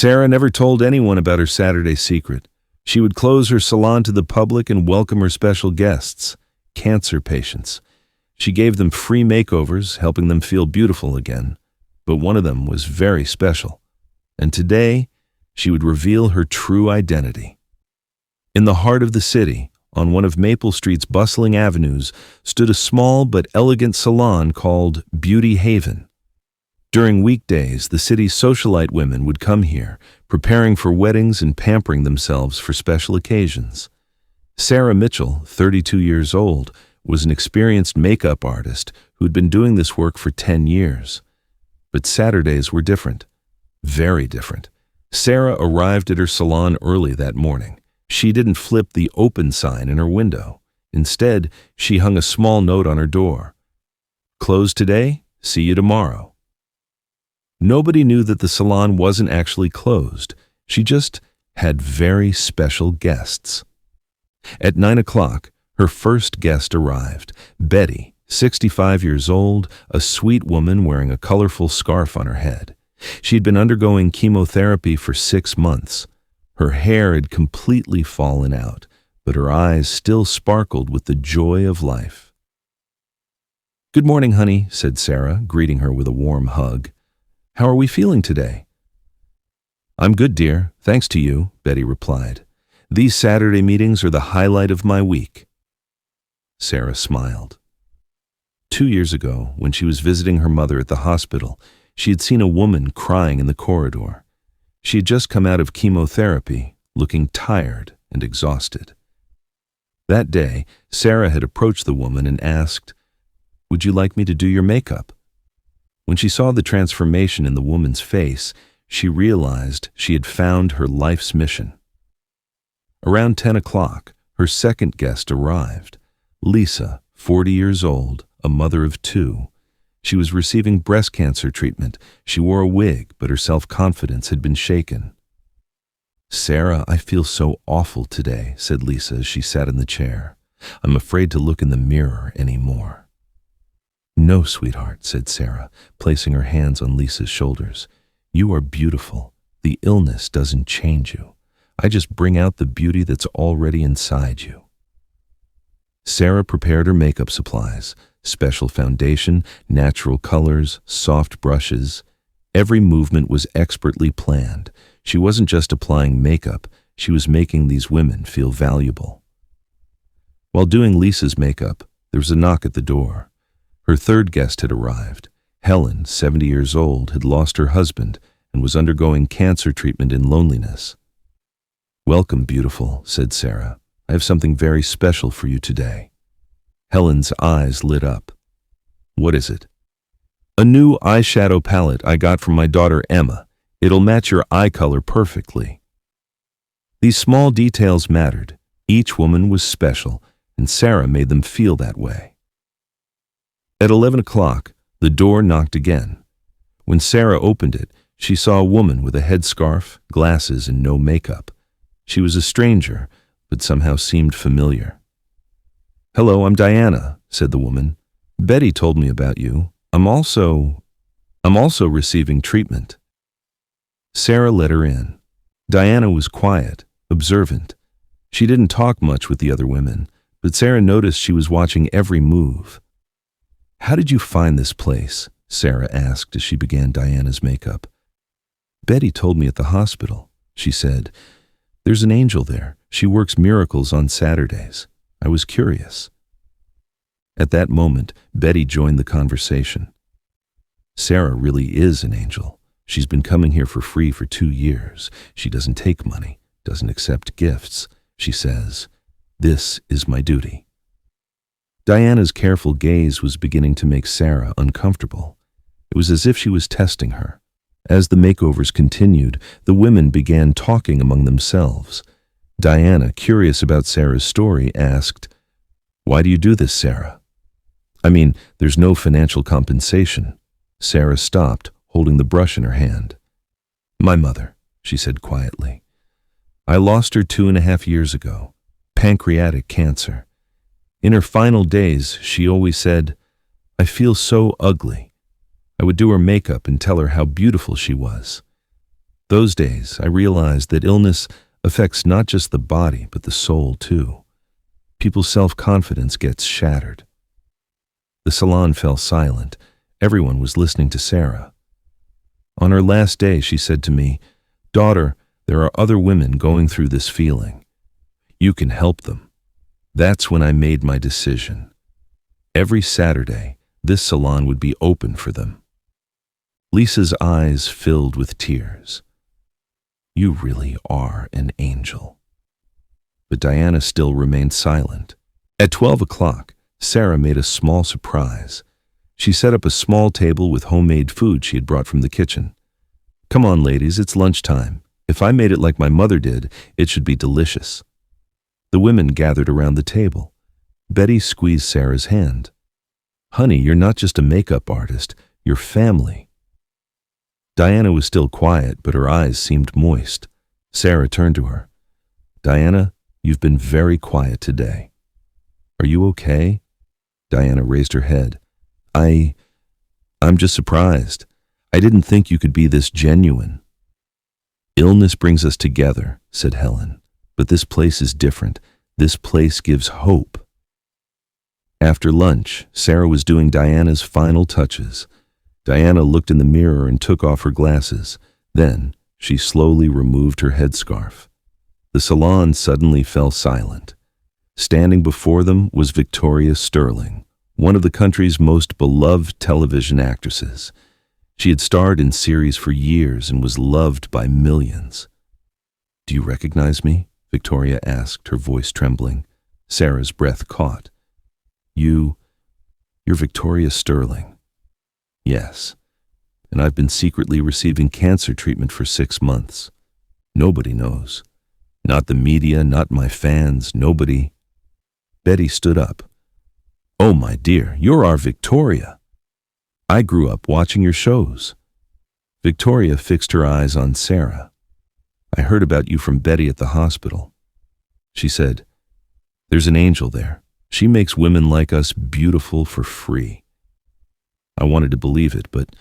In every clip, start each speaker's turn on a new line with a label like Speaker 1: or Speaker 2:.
Speaker 1: Sarah never told anyone about her Saturday secret. She would close her salon to the public and welcome her special guests, cancer patients. She gave them free makeovers, helping them feel beautiful again. But one of them was very special. And today, she would reveal her true identity. In the heart of the city, on one of Maple Street's bustling avenues, stood a small but elegant salon called Beauty Haven. During weekdays, the city's socialite women would come here, preparing for weddings and pampering themselves for special occasions. Sarah Mitchell, 32 years old, was an experienced makeup artist who'd been doing this work for 10 years. But Saturdays were different. Very different. Sarah arrived at her salon early that morning. She didn't flip the open sign in her window. Instead, she hung a small note on her door. "Closed today? See you tomorrow." Nobody knew that the salon wasn't actually closed. She just had very special guests. At 9 o'clock, her first guest arrived, Betty, 65 years old, a sweet woman wearing a colorful scarf on her head. She'd been undergoing chemotherapy for 6 months. Her hair had completely fallen out, but her eyes still sparkled with the joy of life. "Good morning, honey," said Sarah, greeting her with a warm hug. "How are we feeling today?" "I'm good, dear. Thanks to you," Betty replied. "These Saturday meetings are the highlight of my week." Sarah smiled. 2 years ago, when she was visiting her mother at the hospital, she had seen a woman crying in the corridor. She had just come out of chemotherapy, looking tired and exhausted. That day, Sarah had approached the woman and asked, "Would you like me to do your makeup?" When she saw the transformation in the woman's face, she realized she had found her life's mission. Around 10 o'clock, her second guest arrived, Lisa, 40 years old, a mother of 2. She was receiving breast cancer treatment. She wore a wig, but her self-confidence had been shaken. "Sarah, I feel so awful today," said Lisa as she sat in the chair. "I'm afraid to look in the mirror anymore." "No, sweetheart," said Sarah, placing her hands on Lisa's shoulders. "You are beautiful. The illness doesn't change you. I just bring out the beauty that's already inside you." Sarah prepared her makeup supplies, special foundation, natural colors, soft brushes. Every movement was expertly planned. She wasn't just applying makeup, she was making these women feel valuable. While doing Lisa's makeup, there was a knock at the door. Her third guest had arrived. Helen, 70 years old, had lost her husband and was undergoing cancer treatment in loneliness. "Welcome, beautiful," said Sarah. "I have something very special for you today." Helen's eyes lit up. "What is it?" "A new eyeshadow palette I got from my daughter Emma. It'll match your eye color perfectly." These small details mattered. Each woman was special, and Sarah made them feel that way. At 11 o'clock, the door knocked again. When Sarah opened it, she saw a woman with a headscarf, glasses, and no makeup. She was a stranger, but somehow seemed familiar. "Hello, I'm Diana," said the woman. "Betty told me about you. I'm also receiving treatment." Sarah let her in. Diana was quiet, observant. She didn't talk much with the other women, but Sarah noticed she was watching every move. "How did you find this place?" Sarah asked as she began Diana's makeup. "Betty told me at the hospital," she said. "There's an angel there. She works miracles on Saturdays. I was curious." At that moment, Betty joined the conversation. "Sarah really is an angel. She's been coming here for free for 2 years. She doesn't take money, doesn't accept gifts. She says, 'This is my duty.'" Diana's careful gaze was beginning to make Sarah uncomfortable. It was as if she was testing her. As the makeovers continued, the women began talking among themselves. Diana, curious about Sarah's story, asked, "Why do you do this, Sarah?" "I mean, there's no financial compensation." Sarah stopped, holding the brush in her hand. "My mother," she said quietly. "I lost her 2.5 years ago. Pancreatic cancer. In her final days, she always said, 'I feel so ugly.' I would do her makeup and tell her how beautiful she was. Those days, I realized that illness affects not just the body, but the soul too. People's self-confidence gets shattered. The salon fell silent. Everyone was listening to Sarah. On her last day, she said to me, "Daughter, there are other women going through this feeling. You can help them." That's when I made my decision. Every Saturday, this salon would be open for them. Lisa's eyes filled with tears. "You really are an angel." But Diana still remained silent. At 12 o'clock, Sarah made a small surprise. She set up a small table with homemade food she had brought from the kitchen. "Come on, ladies, it's lunchtime. If I made it like my mother did, it should be delicious." The women gathered around the table. Betty squeezed Sarah's hand. "Honey, you're not just a makeup artist, you're family." Diana was still quiet, but her eyes seemed moist. Sarah turned to her. "Diana, you've been very quiet today. Are you okay?" Diana raised her head. I'm just surprised. I didn't think you could be this genuine." "Illness brings us together," said Helen. "But this place is different. This place gives hope." After lunch, Sarah was doing Diana's final touches. Diana looked in the mirror and took off her glasses. Then, she slowly removed her headscarf. The salon suddenly fell silent. Standing before them was Victoria Sterling, one of the country's most beloved television actresses. She had starred in series for years and was loved by millions. "Do you recognize me?" Victoria asked, her voice trembling. Sarah's breath caught. You're Victoria Sterling." "Yes, and I've been secretly receiving cancer treatment for 6 months. Nobody knows. Not the media, not my fans, nobody." Betty stood up. "Oh, my dear, you're our Victoria. I grew up watching your shows." Victoria fixed her eyes on Sarah. "I heard about you from Betty at the hospital." She said, "There's an angel there. She makes women like us beautiful for free." I wanted to believe it, but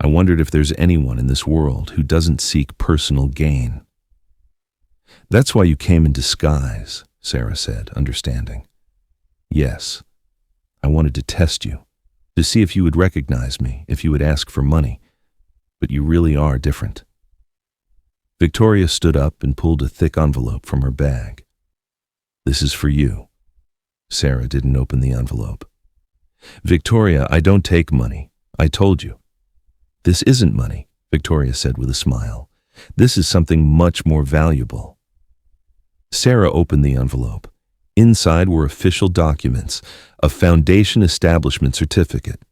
Speaker 1: I wondered if there's anyone in this world who doesn't seek personal gain. "That's why you came in disguise," Sarah said, understanding. "Yes. I wanted to test you, to see if you would recognize me, if you would ask for money. But you really are different." Victoria stood up and pulled a thick envelope from her bag. "This is for you." Sarah didn't open the envelope. "Victoria, I don't take money. I told you." "This isn't money," Victoria said with a smile. "This is something much more valuable." Sarah opened the envelope. Inside were official documents, a foundation establishment certificate.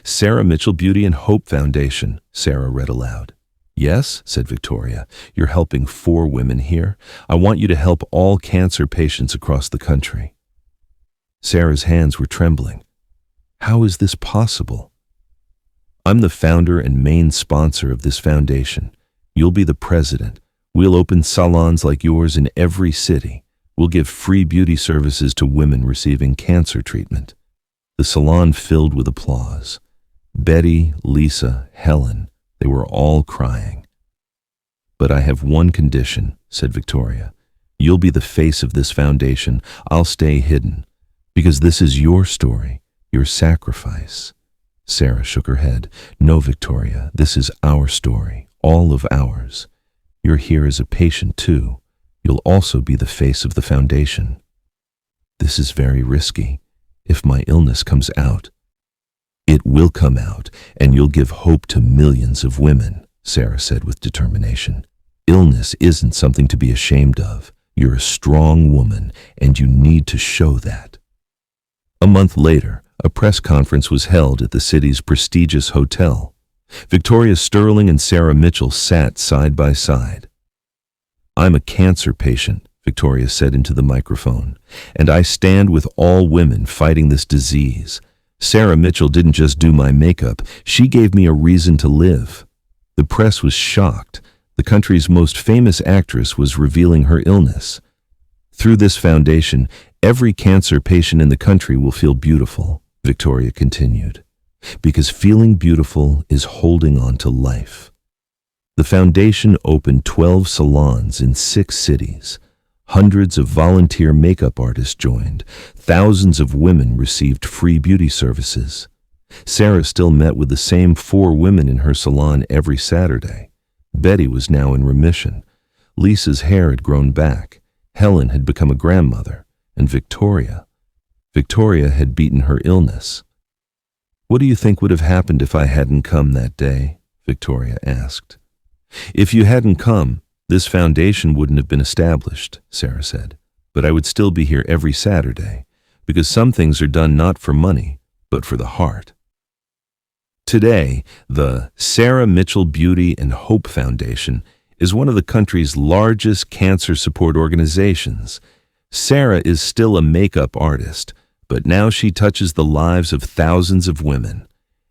Speaker 1: "Sarah Mitchell Beauty and Hope Foundation," Sarah read aloud. "Yes," said Victoria, "you're helping 4 women here. I want you to help all cancer patients across the country." Sarah's hands were trembling. "How is this possible?" "I'm the founder and main sponsor of this foundation. You'll be the president. We'll open salons like yours in every city. We'll give free beauty services to women receiving cancer treatment." The salon filled with applause. Betty, Lisa, Helen, they were all crying. "But I have one condition," said Victoria. "You'll be the face of this foundation. I'll stay hidden. Because this is your story, your sacrifice." Sarah shook her head. "No, Victoria, this is our story, all of ours. You're here as a patient too. You'll also be the face of the foundation." "This is very risky. If my illness comes out." "It will come out, and you'll give hope to millions of women," Sarah said with determination. "Illness isn't something to be ashamed of. You're a strong woman, and you need to show that." A month later, a press conference was held at the city's prestigious hotel. Victoria Sterling and Sarah Mitchell sat side by side. "I'm a cancer patient," Victoria said into the microphone, "and I stand with all women fighting this disease. Sarah Mitchell didn't just do my makeup, she gave me a reason to live." The press was shocked. The country's most famous actress was revealing her illness. "Through this foundation, every cancer patient in the country will feel beautiful," Victoria continued. "Because feeling beautiful is holding on to life." The foundation opened 12 salons in 6 cities. Hundreds of volunteer makeup artists joined. Thousands of women received free beauty services. Sarah still met with the same 4 women in her salon every Saturday. Betty was now in remission. Lisa's hair had grown back. Helen had become a grandmother. And Victoria had beaten her illness. "What do you think would have happened if I hadn't come that day?" Victoria asked. "If you hadn't come, this foundation wouldn't have been established," Sarah said. "But I would still be here every Saturday, because some things are done not for money, but for the heart." Today, the Sarah Mitchell Beauty and Hope Foundation is one of the country's largest cancer support organizations. Sarah is still a makeup artist, but now she touches the lives of thousands of women.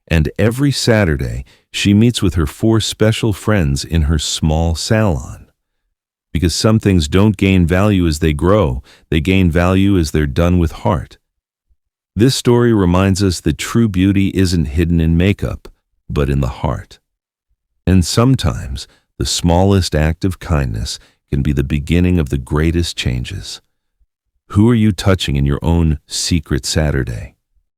Speaker 1: And every Saturday, she meets with her 4 special friends in her small salon. Because some things don't gain value as they grow, they gain value as they're done with heart. This story reminds us that true beauty isn't hidden in makeup, but in the heart. And sometimes, the smallest act of kindness can be the beginning of the greatest changes. Who are you touching in your own secret Saturday?